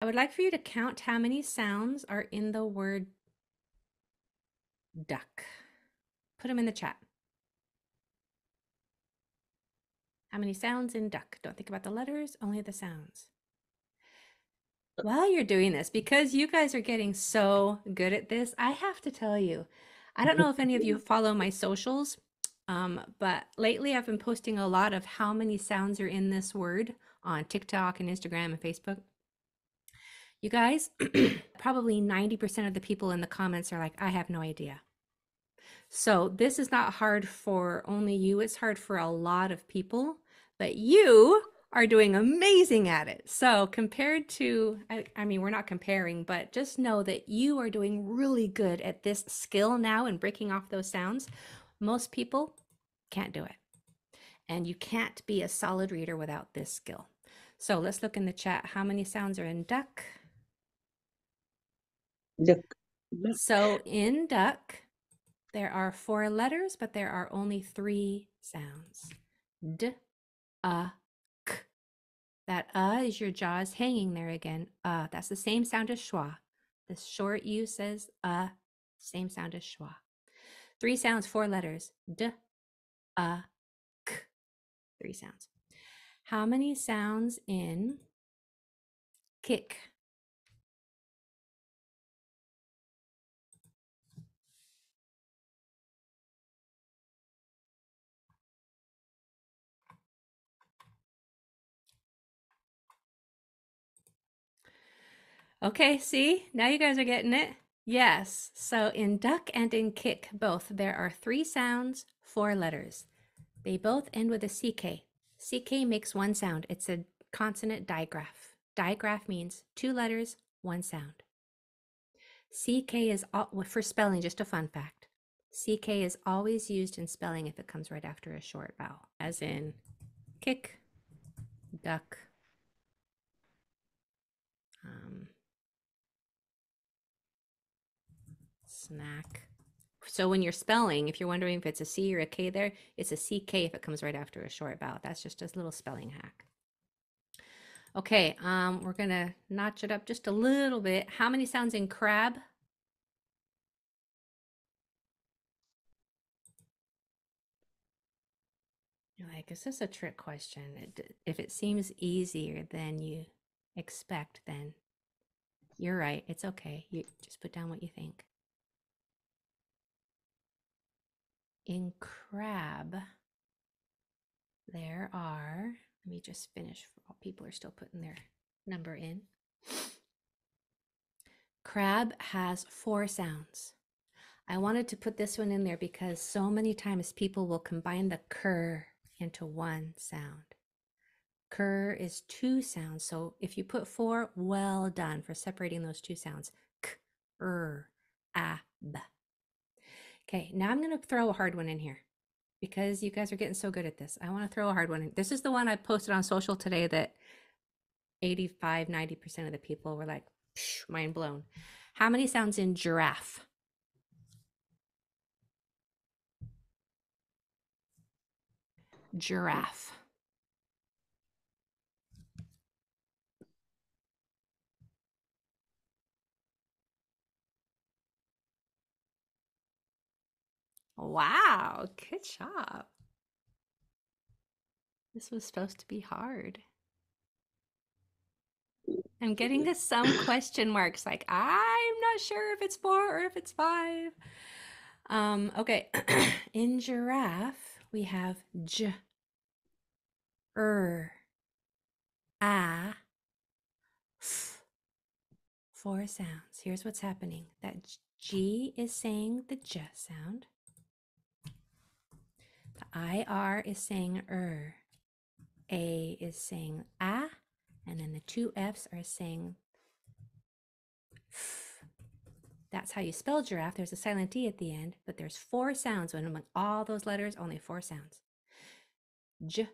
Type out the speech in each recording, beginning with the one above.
I would like for you to count how many sounds are in the word duck. Put them in the chat. How many sounds in duck? Don't think about the letters, only the sounds. While you're doing this, because you guys are getting so good at this, I have to tell you, I don't know if any of you follow my socials, but lately I've been posting a lot of how many sounds are in this word on TikTok and Instagram and Facebook. You guys, probably 90% of the people in the comments are like, I have no idea. So this is not hard for only you, it's hard for a lot of people, but you are doing amazing at it. So compared to, I mean, we're not comparing, but just know that you are doing really good at this skill now and breaking off those sounds. Most people can't do it. And you can't be a solid reader without this skill. So let's look in the chat. How many sounds are in duck? Duck. So in duck, there are 4 letters, but there are only 3 sounds. D, k. That is your jaws hanging there again. That's the same sound as schwa. The short U says same sound as schwa. 3 sounds, 4 letters. D, k. 3 sounds. How many sounds in kick? Okay, see? Now you guys are getting it. Yes. So in duck and in kick, both, there are 3 sounds, 4 letters. They both end with a CK. CK makes one sound. It's a consonant digraph. Digraph means 2 letters, 1 sound. CK is for spelling, just a fun fact. CK is always used in spelling if it comes right after a short vowel, as in kick, duck, snack. So when you're spelling, if you're wondering if it's a C or a K there, it's a CK if it comes right after a short vowel. That's just a little spelling hack. Okay, we're gonna notch it up just a little bit. How many sounds in crab? You're like, is this a trick question? If it seems easier than you expect, then you're right. It's okay. You just put down what you think. In crab, there are, let me just finish. People are still putting their number in. Crab has 4 sounds. I wanted to put this one in there because so many times people will combine the cur into one sound. Cur is 2 sounds. So if you put 4, well done for separating those 2 sounds. K, a, b. Okay, now I'm going to throw a hard one in here because you guys are getting so good at this. I want to throw a hard one in. This is the one I posted on social today that 85-90% of the people were like, mind blown. How many sounds in giraffe? Giraffe. Wow, good job. This was supposed to be hard. I'm getting some question marks like, I'm not sure if it's 4 or if it's 5. Okay, in giraffe, we have j, a, f. 4 sounds. Here's what's happening. That G is saying the j sound. The IR is saying A is saying a, and then the 2 F's are saying f. That's how you spell giraffe. There's a silent D at the end, but there's 4 sounds. When among all those letters, only 4 sounds. J,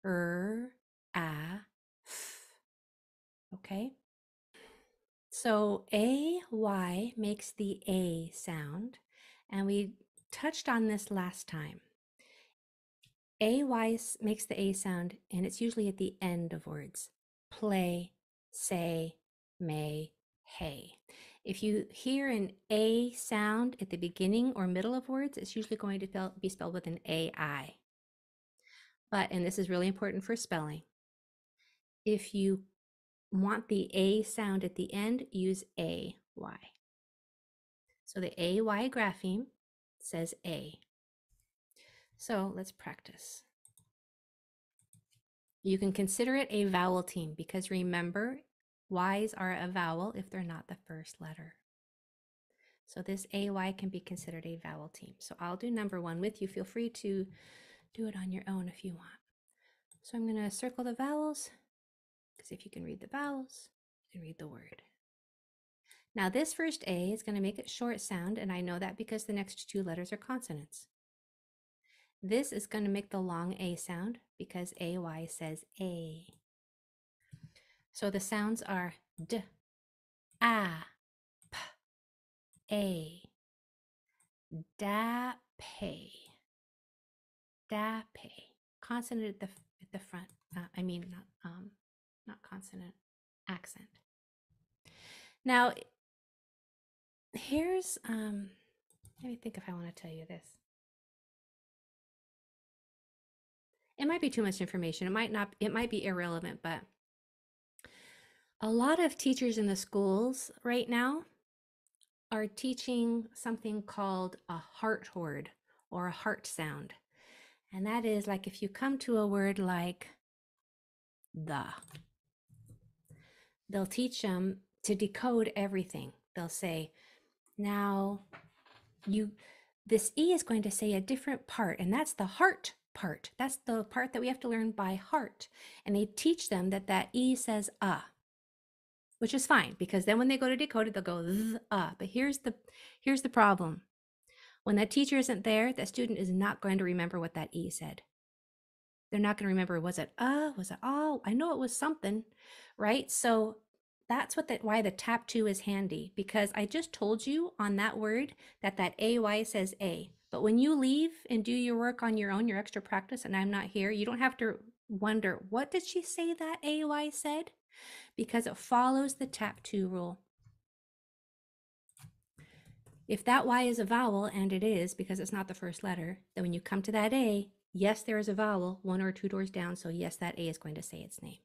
a, f. Okay? So AY makes the A sound, and we touched on this last time. AY makes the A sound, and it's usually at the end of words. Play, say, may, hay. If you hear an A sound at the beginning or middle of words, it's usually going to be spelled with an AI. But, and this is really important for spelling, if you want the A sound at the end, use AY. So the AY grapheme says A. So let's practice. You can consider it a vowel team because remember, Y's are a vowel if they're not the first letter. So this AY can be considered a vowel team. So I'll do number 1 with you. Feel free to do it on your own if you want. So I'm going to circle the vowels because if you can read the vowels, you can read the word. Now this first A is going to make it short sound, and I know that because the next 2 letters are consonants. This is going to make the long A sound because AY says A. So the sounds are D, A, P, A, da, pay, consonant at the front. Not consonant, accent. Now, here's let me think if I want to tell you this. It might be too much information. It might not. It might be irrelevant, but a lot of teachers in the schools right now are teaching something called a heart word or a heart sound. And that is like if you come to a word like the, they'll teach them to decode everything. They'll say, now this E is going to say a different part, and that's the heart part. That's the part that we have to learn by heart. And they teach them that E says which is fine because then when they go to decode it, they'll go th, But here's the problem. When that teacher isn't there, that student is not going to remember what that E said. They're not going to remember, was it was it oh? I know it was something, right? So that's why the tap 2 is handy, because I just told you on that word that AY says A. But when you leave and do your work on your own, your extra practice, and I'm not here, you don't have to wonder, what did she say that AY said? Because it follows the tap 2 rule. If that Y is a vowel, and it is because it's not the first letter, then when you come to that A, yes, there is a vowel 1 or 2 doors down, so yes, that A is going to say its name.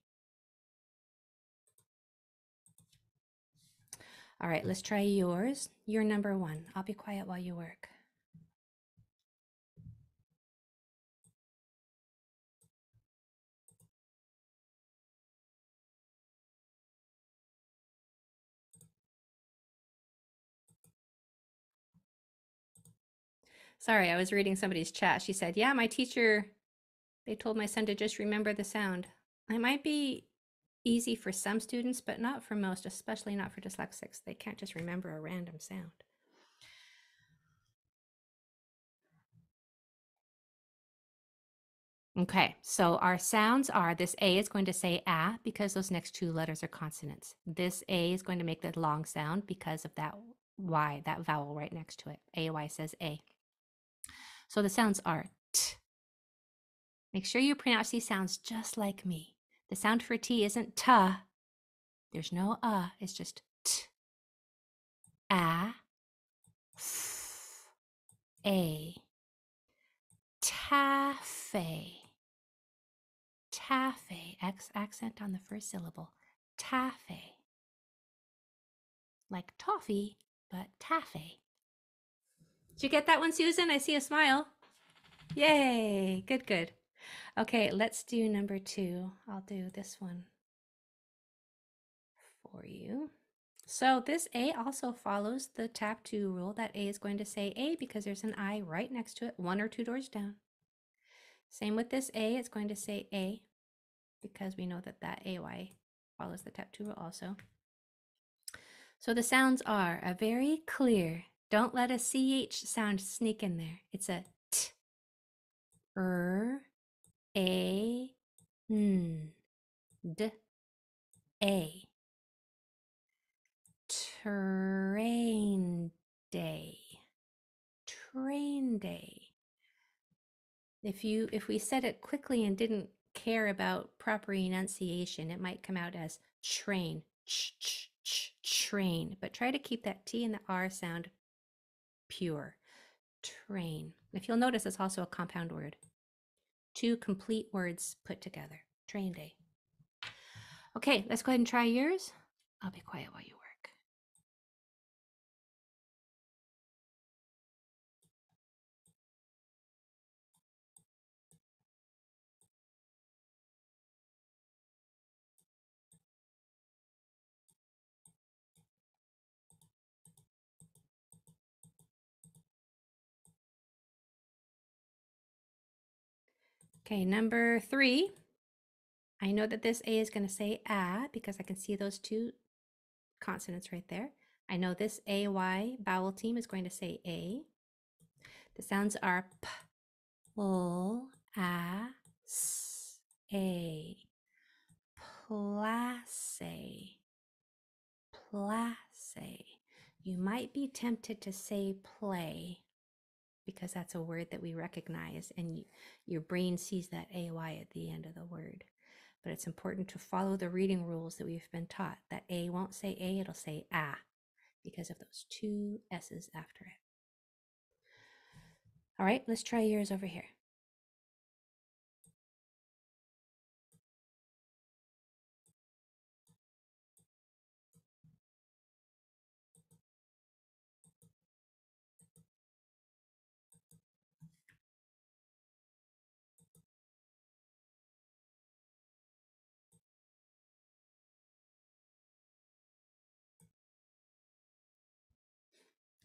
All right, let's try yours. You're number 1. I'll be quiet while you work. Sorry, I was reading somebody's chat. She said, yeah, my teacher, they told my son to just remember the sound. It might be easy for some students, but not for most, especially not for dyslexics. They can't just remember a random sound. Okay, so our sounds are, this A is going to say A because those next 2 letters are consonants. This A is going to make the long sound because of that Y, that vowel right next to it. AY says A. So the sounds are T. Make sure you pronounce these sounds just like me. The sound for T isn't ta. There's no it's just T. A, F, A. Taffy. Taffy, accent on the first syllable. Taffy. Like toffee, but taffy. Did you get that one, Susan? I see a smile. Yay, good, good. Okay, let's do number 2. I'll do this one for you. So this A also follows the tap 2 rule. That A is going to say A because there's an I right next to it, 1 or 2 doors down. Same with this A, it's going to say A because we know that AY follows the tap 2 rule also. So the sounds are a very clear, don't let a CH sound sneak in there. It's a T, A, N, D, A. Train day. Train day. If we said it quickly and didn't care about proper enunciation, it might come out as train. Ch, ch, ch. train, but try to keep that T and the R sound pure. Train. If you'll notice, it's also a compound word. Two complete words put together. Train day. Okay, let's go ahead and try yours. I'll be quiet while you work. Okay, number 3. I know that this A is going to say ah because I can see those two consonants right there. I know this AY vowel team is going to say A. The sounds are P, L, A, S, A. Place, place. You might be tempted to say play because that's a word that we recognize and your brain sees that AY at the end of the word. But it's important to follow the reading rules that we've been taught. That A won't say A, it'll say ah because of those two S's after it. All right, let's try yours over here.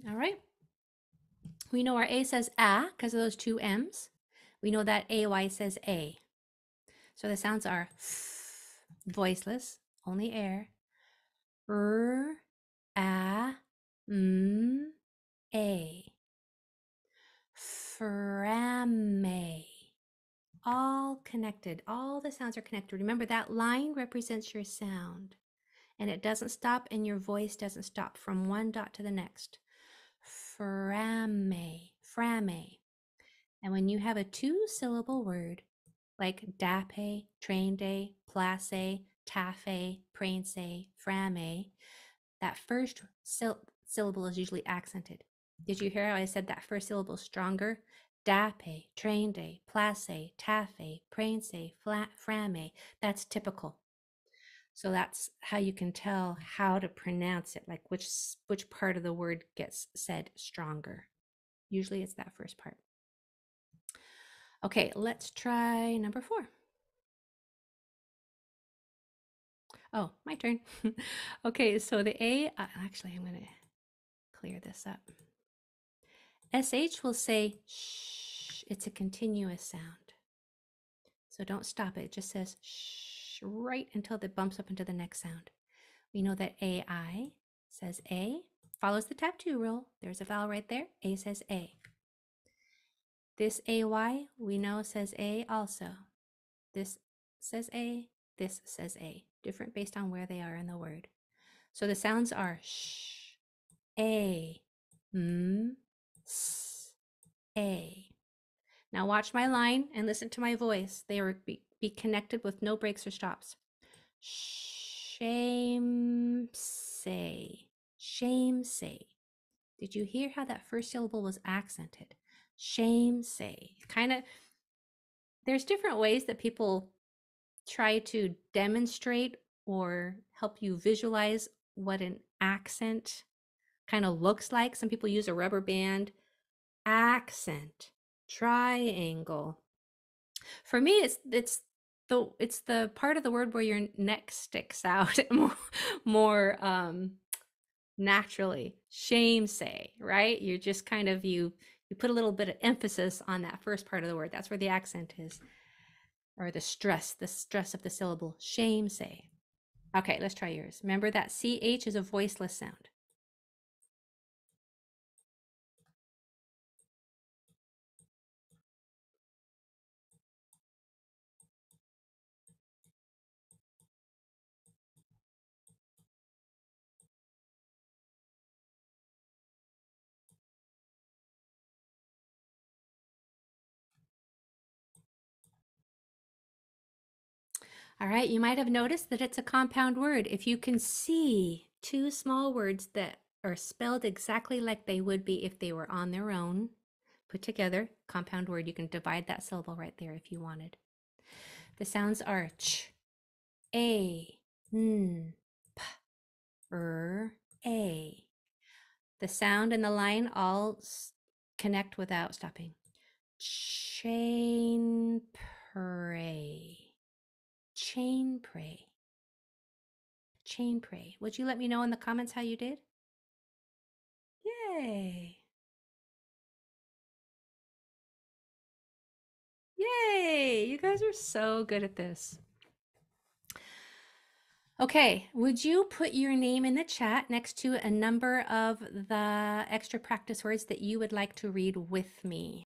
All right. We know our A says ah because of those two M's. We know that AY says A. So the sounds are voiceless, only air. A. Frame. All connected. All the sounds are connected. Remember that line represents your sound. And it doesn't stop and your voice doesn't stop from one dot to the next. Frame. Frame. And when you have a 2-syllable word, like dape, train day, place, tafe, prince, frame, that first syllable is usually accented. Did you hear how I said that first syllable is stronger? Dape, train day, place, tafe, prince, frame. That's typical. So that's how you can tell how to pronounce it, like which part of the word gets said stronger. Usually it's that first part. Okay, let's try number 4. Oh, my turn. Okay, so the A, actually, I'm going to clear this up. SH will say shh. It's a continuous sound. So don't stop it. It just says shh right until it bumps up into the next sound. We know that AI says A, follows the tap 2 rule. There's a vowel right there. A says A. This AY, we know says A also. This says A, this says A. Different based on where they are in the word. So the sounds are sh, A, s, A. Now watch my line and listen to my voice. They are be connected with no breaks or stops. Shame say. Shame say. Did you hear how that first syllable was accented? Shame say. Kind of, there's different ways that people try to demonstrate or help you visualize what an accent kind of looks like. Some people use a rubber band. Accent, triangle. For me, it's the part of the word where your neck sticks out more naturally. Shame say, right? You're just kind of you put a little bit of emphasis on that first part of the word. That's where the accent is, or the stress of the syllable. Shame say. Okay, let's try yours. Remember that CH is a voiceless sound. All right, you might have noticed that it's a compound word. If you can see two small words that are spelled exactly like they would be if they were on their own, put together, compound word. You can divide that syllable right there if you wanted. The sounds are ch, a, n, p, a. The sound and the line all connect without stopping. Chain pray. Chain pray. Chain pray. Would you let me know in the comments how you did? Yay. Yay. You guys are so good at this. Okay, would you put your name in the chat next to a number of the extra practice words that you would like to read with me?